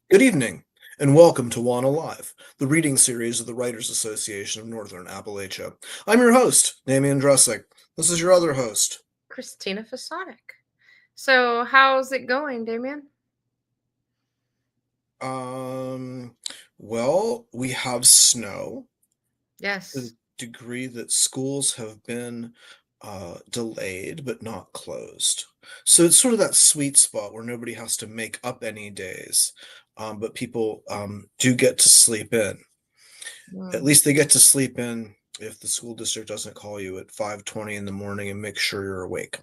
Good evening, and welcome to WANA Live, the reading series of the Writers Association of Northern Appalachia. I'm your host, Damian Dressick. This is your other host. Christina Fasonic. So, how's it going, Damien? Well, we have snow to the Yes. degree that schools have been delayed but not closed. So it's sort of that sweet spot where nobody has to make up any days, but people do get to sleep in. At Mm. least they get to sleep in if the school district doesn't call you at 5:20 in the morning and make sure you're awake.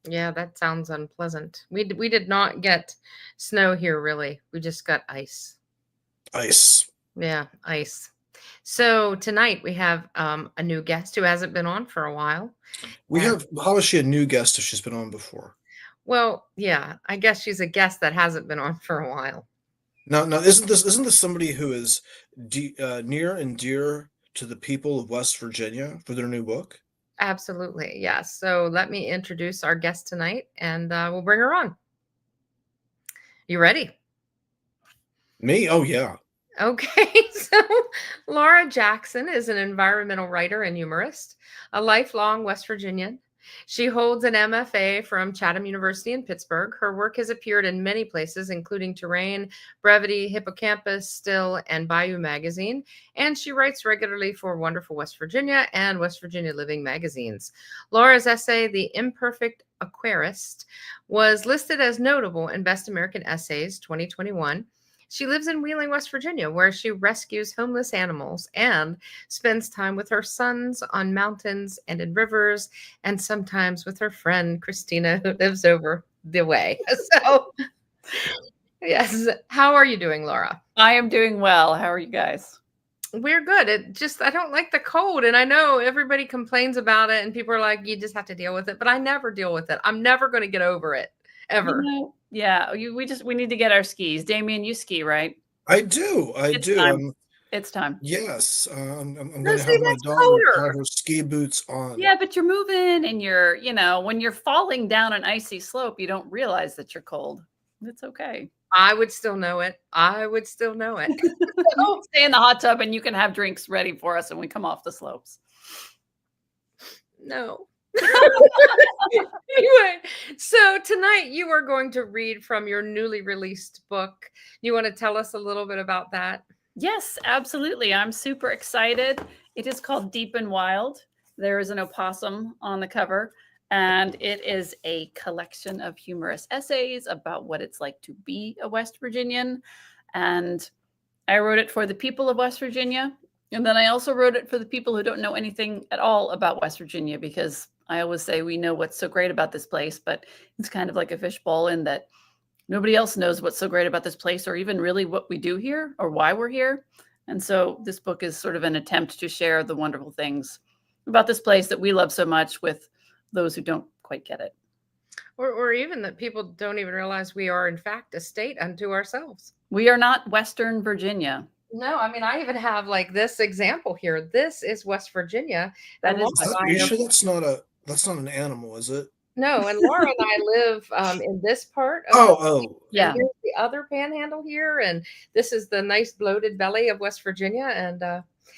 Yeah, that sounds unpleasant. We did not get snow here, really. We just got ice. Ice. Yeah, ice. So tonight we have a new guest who hasn't been on for a while. And How is she a new guest if she's been on before? well, yeah, I guess she's a guest that hasn't been on for a while. Now, isn't this somebody who is near and dear to the people of West Virginia for their new book? Absolutely, yes. So let me introduce our guest tonight, and we'll bring her on. You ready? Me? Oh, yeah. Okay, so Laura Jackson is an environmental writer and humorist, a lifelong West Virginian. She holds an MFA from Chatham University in Pittsburgh. Her work has appeared in many places, including Terrain, Brevity, Hippocampus, Still, and Bayou Magazine. And she writes regularly for Wonderful West Virginia and West Virginia Living magazines. Laura's essay, The Imperfect Aquarist, was listed as notable in Best American Essays 2021. She lives in Wheeling, West Virginia, where she rescues homeless animals and spends time with her sons on mountains and in rivers, and sometimes with her friend Christina, who lives over the way. So, yes. How are you doing, Laura? I am doing well. How are you guys? We're good. I don't like the cold. And I know everybody complains about it, and people are like, you just have to deal with it. But I never deal with it. I'm never going to get over it, ever. Yeah, we need to get our skis. Damien, you ski, right? I do. It's time. It's time. Yes, I'm No, going to see, have my that's daughter try colder. her ski boots on. Yeah, but you're moving and when you're falling down an icy slope, you don't realize that you're cold. It's okay. I would still know it. I would still know it. Oh, stay in the hot tub and you can have drinks ready for us when we come off the slopes. No. Anyway, so tonight you are going to read from your newly released book. You want to tell us a little bit about that? Yes, absolutely. I'm super excited. It is called Deep and Wild. There is an opossum on the cover, and it is a collection of humorous essays about what it's like to be a West Virginian. And I wrote it for the people of West Virginia. And then I also wrote it for the people who don't know anything at all about West Virginia, because I always say we know what's so great about this place, but it's kind of like a fishbowl in that nobody else knows what's so great about this place or even really what we do here or why we're here. And so this book is sort of an attempt to share the wonderful things about this place that we love so much with those who don't quite get it. Or even that people don't even realize we are, in fact, a state unto ourselves. We are not Western Virginia. No, I mean, I even have like this example here. This is West Virginia. That And is. Laura Are and you I sure that's not an animal, is it? no, and Laura and I live in this part of Oh, Yeah. here's the other panhandle here, and this is the nice bloated belly of West Virginia. And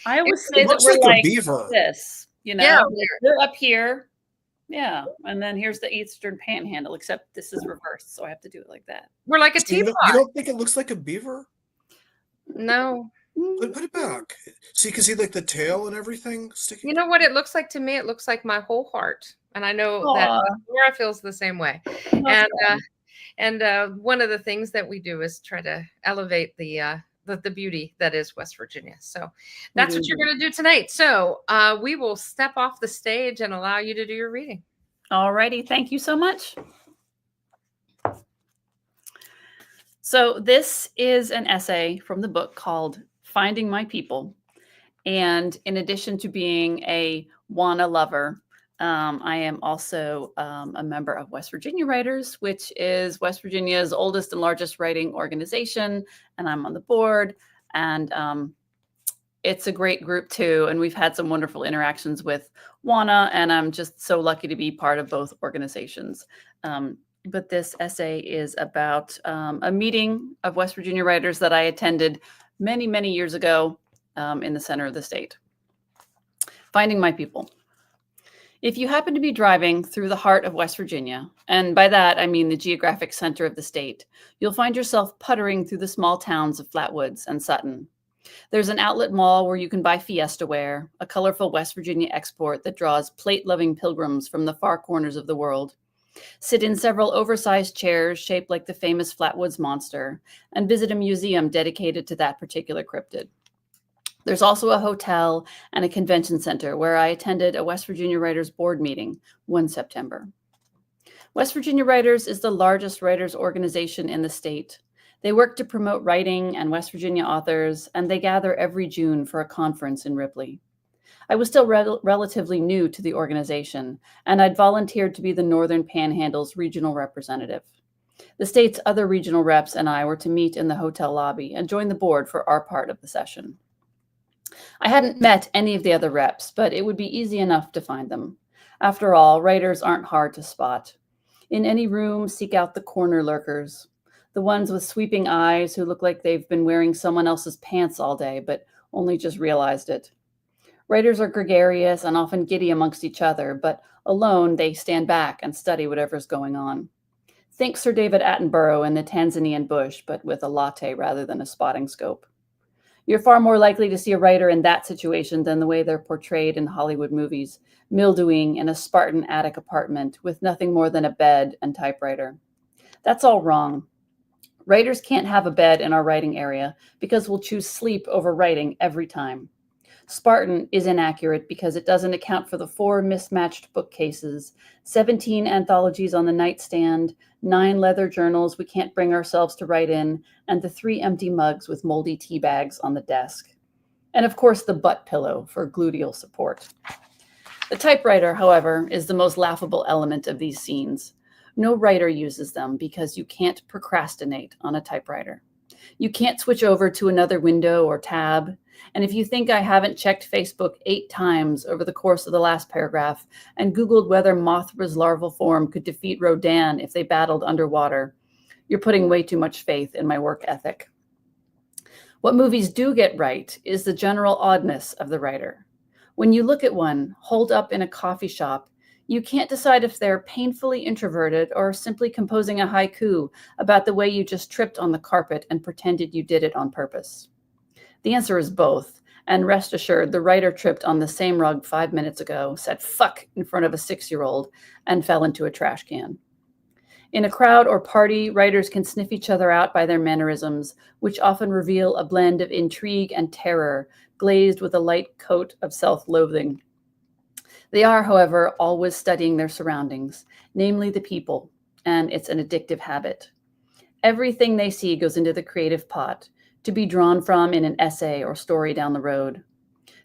I always say it that looks we're like a like beaver. this, yeah, we're up here. Yeah. And then here's the Eastern Panhandle, except this is reversed. So I have to do it like that. we're like a So you teapot. don't think it looks like a beaver? No. Put it back. See, because like the tail and everything sticking. You know what it looks like to me? It looks like my whole heart. And I know that Laura feels the same way. And one of the things that we do is try to elevate the beauty that is West Virginia. So that's what you're going to do tonight. So we will step off the stage and allow you to do your reading. All righty. Thank you so much. So this is an essay from the book called Finding My People. And in addition to being a WANA lover, I am also a member of West Virginia Writers, which is West Virginia's oldest and largest writing organization. And I'm on the board. And it's a great group too. And we've had some wonderful interactions with WANA. And I'm just so lucky to be part of both organizations. but this essay is about a meeting of West Virginia writers that I attended many, many years ago in the center of the state. Finding my people. If you happen to be driving through the heart of West Virginia, and by that I mean the geographic center of the state, you'll find yourself puttering through the small towns of Flatwoods and Sutton. There's an outlet mall where you can buy Fiesta wear, a colorful West Virginia export that draws plate-loving pilgrims from the far corners of the world. Sit in several oversized chairs shaped like the famous Flatwoods monster, and visit a museum dedicated to that particular cryptid. There's also a hotel and a convention center where I attended a West Virginia Writers Board meeting one September. West Virginia Writers is the largest writers organization in the state. They work to promote writing and West Virginia authors, and they gather every June for a conference in Ripley. I was still relatively new to the organization, and I'd volunteered to be the Northern Panhandle's regional representative. The state's other regional reps and I were to meet in the hotel lobby and join the board for our part of the session. I hadn't met any of the other reps, but it would be easy enough to find them. After all, writers aren't hard to spot. In any room, seek out the corner lurkers, the ones with sweeping eyes who look like they've been wearing someone else's pants all day, but only just realized it. Writers are gregarious and often giddy amongst each other, but alone they stand back and study whatever's going on. Think Sir David Attenborough in the Tanzanian bush, but with a latte rather than a spotting scope. You're far more likely to see a writer in that situation than the way they're portrayed in Hollywood movies, mildewing in a Spartan attic apartment with nothing more than a bed and typewriter. That's all wrong. Writers can't have a bed in our writing area because we'll choose sleep over writing every time. Spartan is inaccurate because it doesn't account for the 4 mismatched bookcases, 17 anthologies on the nightstand, 9 leather journals we can't bring ourselves to write in, and the 3 empty mugs with moldy tea bags on the desk. And of course, the butt pillow for gluteal support. The typewriter, however, is the most laughable element of these scenes. No writer uses them because you can't procrastinate on a typewriter. You can't switch over to another window or tab. And if you think I haven't checked Facebook 8 times over the course of the last paragraph and Googled whether Mothra's larval form could defeat Rodan if they battled underwater, you're putting way too much faith in my work ethic. What movies do get right is the general oddness of the writer. When you look at one holed up in a coffee shop, you can't decide if they're painfully introverted or simply composing a haiku about the way you just tripped on the carpet and pretended you did it on purpose. The answer is both, and rest assured, the writer tripped on the same rug 5 minutes ago, said fuck in front of a 6-year-old, and fell into a trash can. In a crowd or party, writers can sniff each other out by their mannerisms, which often reveal a blend of intrigue and terror, glazed with a light coat of self-loathing. They are, however, always studying their surroundings, namely the people, and it's an addictive habit. Everything they see goes into the creative pot, to be drawn from in an essay or story down the road.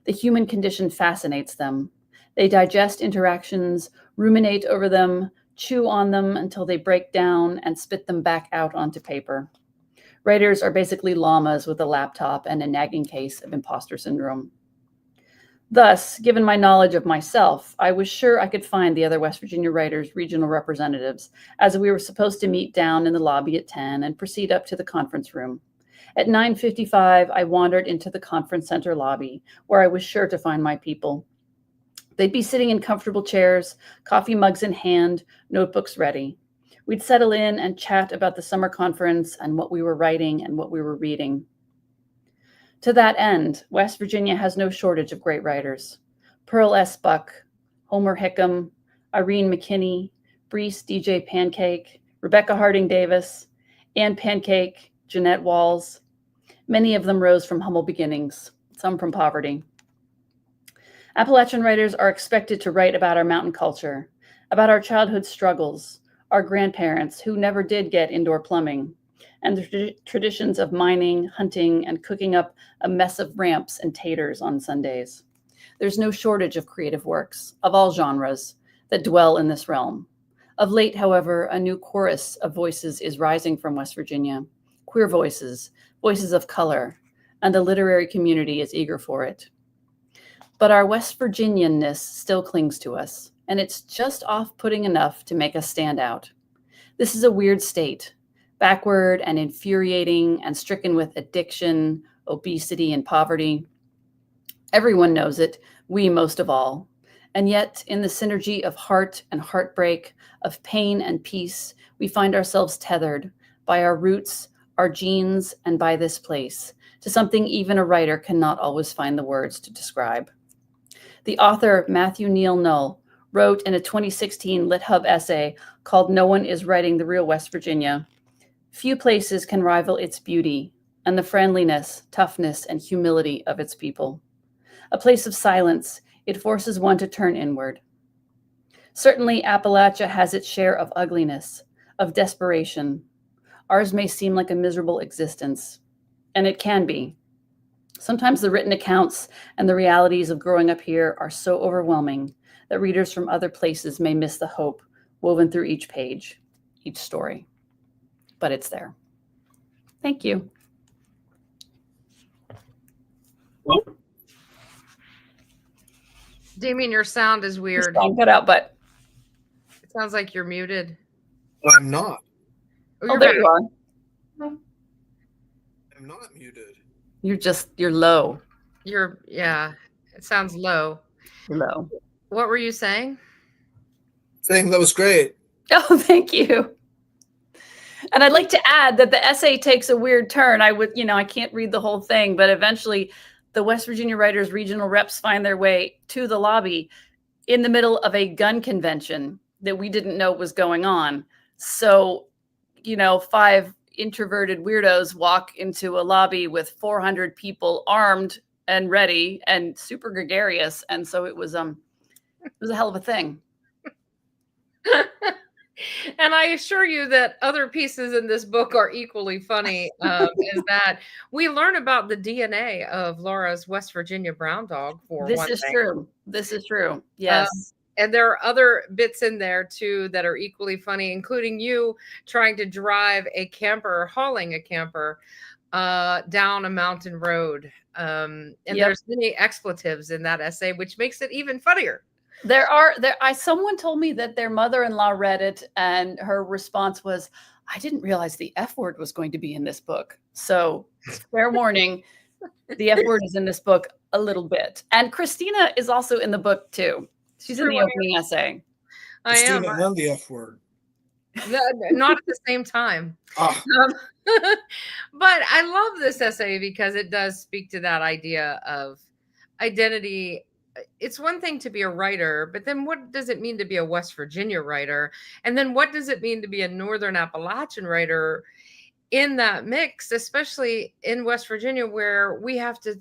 The human condition fascinates them. They digest interactions, ruminate over them, chew on them until they break down and spit them back out onto paper. Writers are basically llamas with a laptop and a nagging case of imposter syndrome. Thus, given my knowledge of myself, I was sure I could find the other West Virginia writers' regional representatives, as we were supposed to meet down in the lobby at 10 and proceed up to the conference room. At 9:55, I wandered into the conference center lobby, where I was sure to find my people. They'd be sitting in comfortable chairs, coffee mugs in hand, notebooks ready. We'd settle in and chat about the summer conference and what we were writing and what we were reading. To that end, West Virginia has no shortage of great writers. Pearl S. Buck, Homer Hickam, Irene McKinney, Brees DJ Pancake, Rebecca Harding Davis, Ann Pancake, Jeanette Walls. Many of them rose from humble beginnings, some from poverty. Appalachian writers are expected to write about our mountain culture, about our childhood struggles, our grandparents who never did get indoor plumbing, and the traditions of mining, hunting, and cooking up a mess of ramps and taters on Sundays. There's no shortage of creative works, of all genres, that dwell in this realm. Of late, however, a new chorus of voices is rising from West Virginia. Queer voices, voices of color, and the literary community is eager for it. But our West Virginianness still clings to us, and it's just off-putting enough to make us stand out. This is a weird state, backward and infuriating and stricken with addiction, obesity, and poverty. Everyone knows it, we most of all. And yet, in the synergy of heart and heartbreak, of pain and peace, we find ourselves tethered by our roots, our genes, and by this place, to something even a writer cannot always find the words to describe. The author, Matthew Neal Null, wrote in a 2016 LitHub essay called "No One is Writing the Real West Virginia," "Few places can rival its beauty and the friendliness, toughness, and humility of its people. A place of silence, it forces one to turn inward. Certainly, Appalachia has its share of ugliness, of desperation. Ours may seem like a miserable existence, and it can be. Sometimes the written accounts and the realities of growing up here are so overwhelming that readers from other places may miss the hope woven through each page, each story. But it's there." Thank you. Damien, your sound is weird. I'll cut out, but It sounds like you're muted. I'm not. oh, there you are. I'm not muted. You're low. Yeah, it sounds low. You're low. What were you saying? Saying that was great. Oh, thank you. And I'd like to add that the essay takes a weird turn. I can't read the whole thing, but eventually the West Virginia Writers Regional reps find their way to the lobby in the middle of a gun convention that we didn't know was going on. So, 5 introverted weirdos walk into a lobby with 400 people armed and ready and super gregarious. And so it was a hell of a thing. And I assure you that other pieces in this book are equally funny. Is that we learn about the DNA of Laura's West Virginia brown dog. This is true. This is true. Yes. And there are other bits in there too that are equally funny, including you trying to drive a camper, hauling a camper down a mountain road. And there's many expletives in that essay, which makes it even funnier. Someone told me that their mother-in-law read it and her response was, "I didn't realize the F word was going to be in this book." So fair warning, the F word is in this book a little bit. And Christina is also in the book too. She's in the opening essay. I am. Christina and the F word. Not at the same time. Ah. But I love this essay because it does speak to that idea of identity. It's one thing to be a writer, but then what does it mean to be a West Virginia writer? And then what does it mean to be a Northern Appalachian writer in that mix, especially in West Virginia, where we have to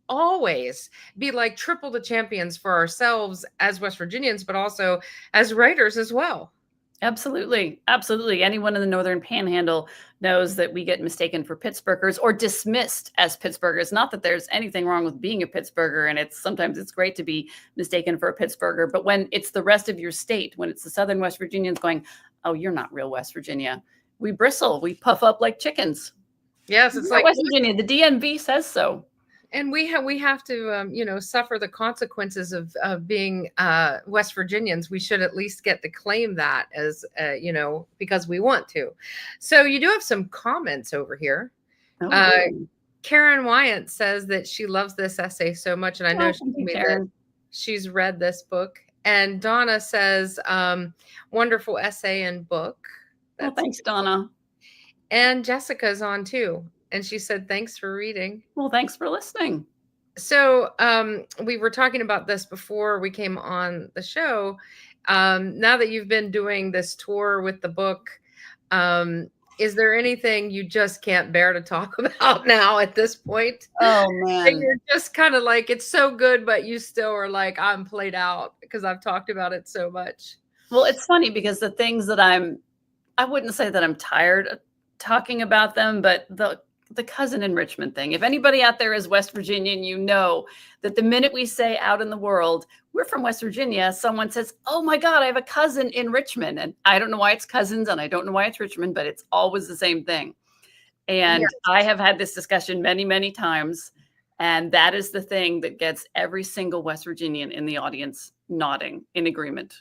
always be like triple the champions for ourselves as West Virginians, but also as writers as well. Absolutely. Absolutely. Anyone in the Northern Panhandle knows that we get mistaken for Pittsburghers or dismissed as Pittsburghers. Not that there's anything wrong with being a Pittsburgher, and sometimes it's great to be mistaken for a Pittsburgher. But when it's the rest of your state, when it's the Southern West Virginians going, "Oh, you're not real West Virginia," we bristle, we puff up like chickens. Yes, it's like West Virginia. The DMV says so. And we have to, suffer the consequences of being West Virginians. We should at least get to claim that as, because we want to. So you do have some comments over here. Karen Wyant says that she loves this essay so much. And I know she's read this book. And Donna says, wonderful essay and book. Thanks, Donna. And Jessica's on too. And she said, thanks for reading. Well, thanks for listening. So we were talking about this before we came on the show. Now that you've been doing this tour with the book, is there anything you just can't bear to talk about now at this point? Oh, man. And you're just kind of like, it's so good, but you still are like, I'm played out because I've talked about it so much. Well, it's funny because the things that I wouldn't say that I'm tired of talking about them, but the cousin enrichment thing. If anybody out there is West Virginian, you know that the minute we say out in the world, we're from West Virginia, someone says, "Oh my God, I have a cousin in Richmond." And I don't know why it's cousins and I don't know why it's Richmond, but it's always the same thing. And yes. I have had this discussion many, many times. And that is the thing that gets every single West Virginian in the audience nodding in agreement.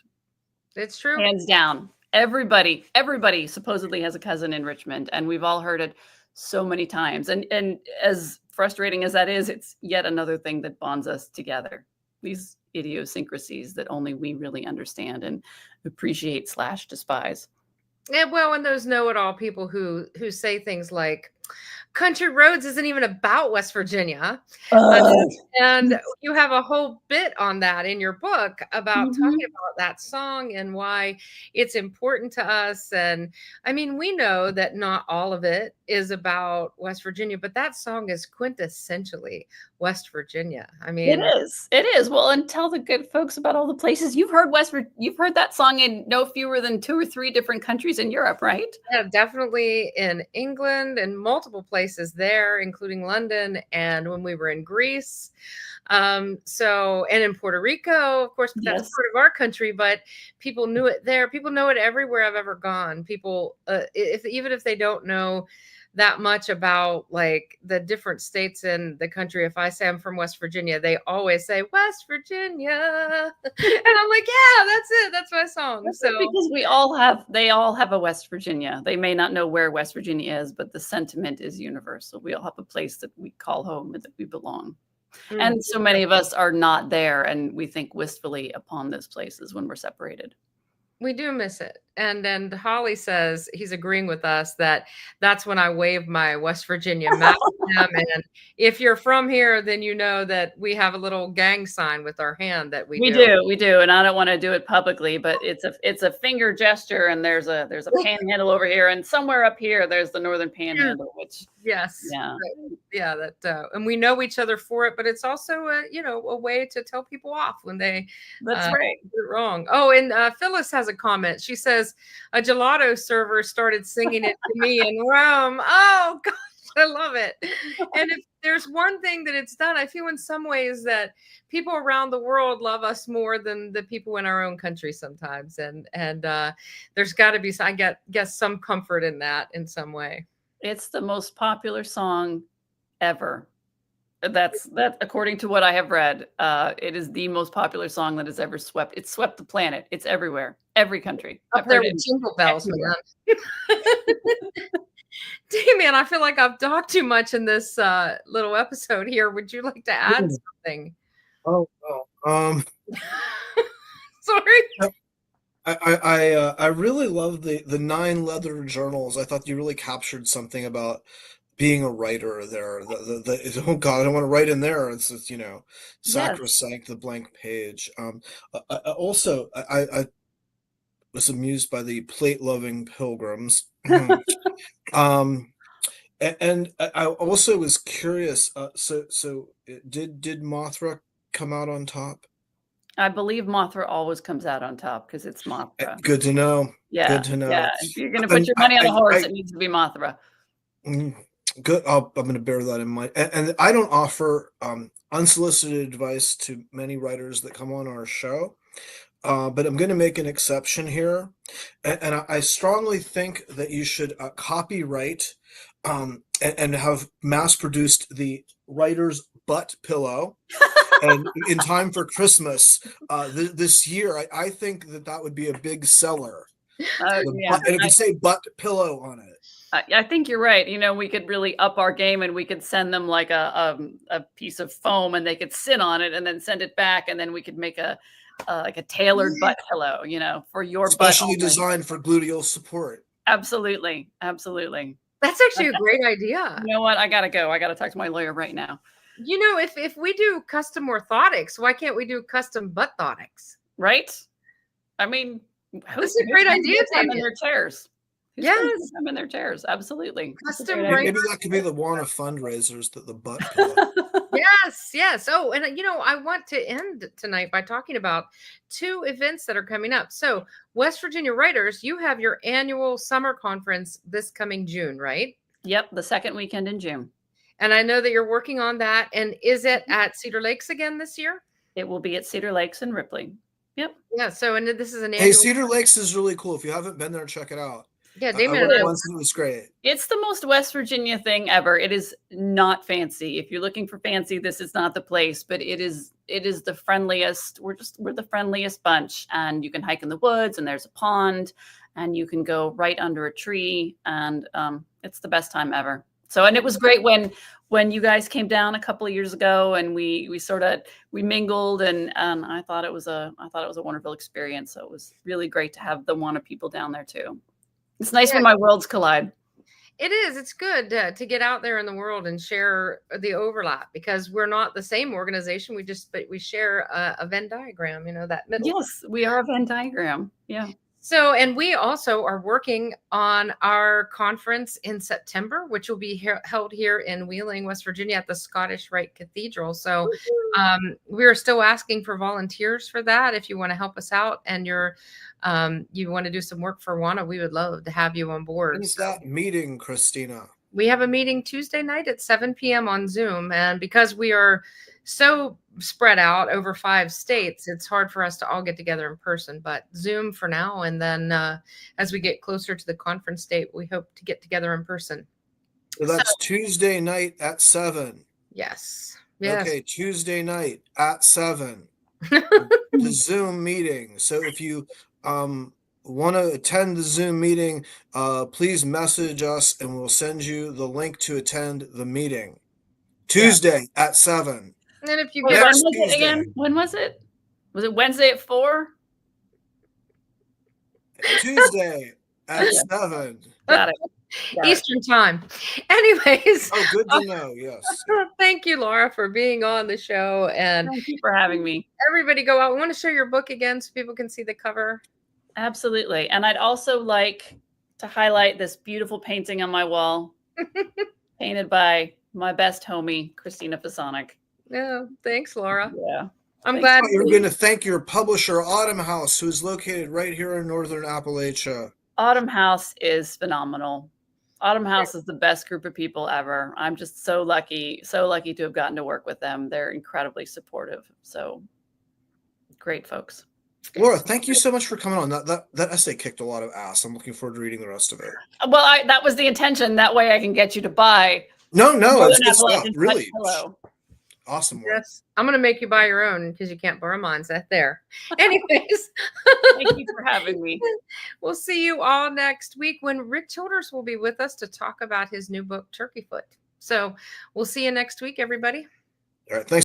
It's true. Hands down. Everybody supposedly has a cousin in Richmond, and we've all heard it so many times. And as frustrating as that is, it's yet another thing that bonds us together. These idiosyncrasies that only we really understand and appreciate / despise. Yeah, well, and those know-it-all people who say things like, "Country Roads isn't even about West Virginia," and you have a whole bit on that in your book about talking about that song and why it's important to us. And I mean, we know that not all of it is about West Virginia, but that song is quintessentially West Virginia. I It mean, is. It is. Well, and tell the good folks about all the places you've heard you've heard that song in no fewer than 2 or 3 different countries in Europe, right? yeah, definitely in England and multiple places there, including London, and when we were in Greece. So, and in Puerto Rico, of course, but that's Yes. part of our country, but people knew it there. People know it everywhere I've ever gone. People, even if they don't know that much about like the different states in the country, if I say I'm from West Virginia, they always say West Virginia. And I'm like, yeah, that's it. That's my song. That's So it, because they all have a West Virginia. They may not know where West Virginia is, but the sentiment is universal. We all have a place that we call home and that we belong. And so many of us are not there, and we think wistfully upon those places when we're separated. we do miss it. And Holly says he's agreeing with us that that's when I wave my West Virginia map at him. And if you're from here, then you know that we have a little gang sign with our hand that we do. And I don't want to do it publicly, but it's a finger gesture, and there's a panhandle over here, and somewhere up here there's the northern panhandle, which yes, yeah, right. Yeah, that and we know each other for it, but it's also a way to tell people off when they that's right. do it wrong. Oh, and Phyllis has a comment. She says a gelato server started singing it to me in Rome. Oh gosh, I love it. And if there's one thing that it's done, I feel in some ways that people around the world love us more than the people in our own country sometimes. And there's got to be, I guess, some comfort in that in some way. It's the most popular song ever. That according to what I have read, it is the most popular song that has ever swept. It's swept the planet. It's everywhere, every country. Up there with Jingle Bells, man. Damien, I feel like I've talked too much in this little episode here. Would you like to add something? Oh, Sorry. I really love the 9 leather journals. I thought you really captured something about being a writer there. Oh God, I don't want to write in there. It's just, sacrosanct, the blank page. I was amused by the plate-loving pilgrims. And I also was curious. Did Mothra come out on top? I believe Mothra always comes out on top because it's Mothra. Good to know. Yeah. Good to know. Yeah. If you're going to put your money on a horse, it needs to be Mothra. Good. I'm going to bear that in mind. And I don't offer unsolicited advice to many writers that come on our show, but I'm going to make an exception here. And I strongly think that you should copyright and have mass-produced the writer's butt pillow. And in time for Christmas this year, I think that would be a big seller. And it could say butt pillow on it. I think you're right. We could really up our game, and we could send them like a piece of foam, and they could sit on it and then send it back. And then we could make a tailored butt pillow, for your butt. Specially designed for gluteal support. Absolutely. Absolutely. That's actually a great idea. You know what? I got to go. I got to talk to my lawyer right now. If we do custom orthotics, why can't we do custom butt thotics? Right? I mean, this is a great idea. In their chairs. Yes, them in their chairs. Absolutely. Custom. Maybe that could be the WANA fundraisers, the butt pillow. Yes. Oh, and I want to end tonight by talking about 2 events that are coming up. So, West Virginia Writers, you have your annual summer conference this coming June, right? Yep, the second weekend in June. And I know that you're working on that. And is it at Cedar Lakes again this year? It will be at Cedar Lakes in Ripley. Yep. Yeah. So, and this is an annual. Hey, Cedar Lakes is really cool. If you haven't been there, check it out. Yeah, Damien, it was great. It's the most West Virginia thing ever. It is not fancy. If you're looking for fancy, this is not the place, but it is the friendliest. We're the friendliest bunch, and you can hike in the woods, and there's a pond, and you can go right under a tree, and it's the best time ever. So, and it was great when you guys came down a couple of years ago, and we mingled, and I thought it was a wonderful experience. So it was really great to have the WANA people down there too. It's nice when my worlds collide. It is. It's good to get out there in the world and share the overlap, because we're not the same organization. But we share a Venn diagram, that middle. Yes, we are a Venn diagram. Yeah. So, and we also are working on our conference in September, which will be held here in Wheeling, West Virginia at the Scottish Rite Cathedral. So we are still asking for volunteers for that. If you want to help us out and you want to do some work for WANA, we would love to have you on board. When's that meeting, Christina? We have a meeting Tuesday night at 7 p.m. on Zoom. And because we are so spread out over 5 states, it's hard for us to all get together in person, but Zoom for now. And then as we get closer to the conference date, we hope to get together in person. So that's Tuesday night at 7. Yes. Okay, Tuesday night at 7. The Zoom meeting. So if you want to attend the Zoom meeting, please message us and we'll send you the link to attend the meeting. Tuesday at 7. And if you when was it again? When was it? Was it Wednesday at 4? Tuesday at 7. Got it. Eastern time. Anyways. Oh, good to know. Yes. Thank you, Laura, for being on the show. And thank you for having me. Everybody go out. We want to show your book again so people can see the cover. Absolutely. And I'd also like to highlight this beautiful painting on my wall, painted by my best homie, Christina Fasonic. Yeah, thanks, Laura. Yeah. I'm glad. You're going to thank your publisher, Autumn House, who is located right here in Northern Appalachia. Autumn House is phenomenal. Autumn House is the best group of people ever. I'm just so lucky to have gotten to work with them. They're incredibly supportive. So great folks. Laura, thank you so much for coming on. That essay kicked a lot of ass. I'm looking forward to reading the rest of it. Well, that was the intention. That way I can get you to buy. No, it's good stuff. Really. Awesome work. Yes. I'm going to make you buy your own because you can't borrow mine. So there. Anyways. Thank you for having me. We'll see you all next week when Rick Childers will be with us to talk about his new book, Turkey Foot. So we'll see you next week, everybody. All right. Thanks.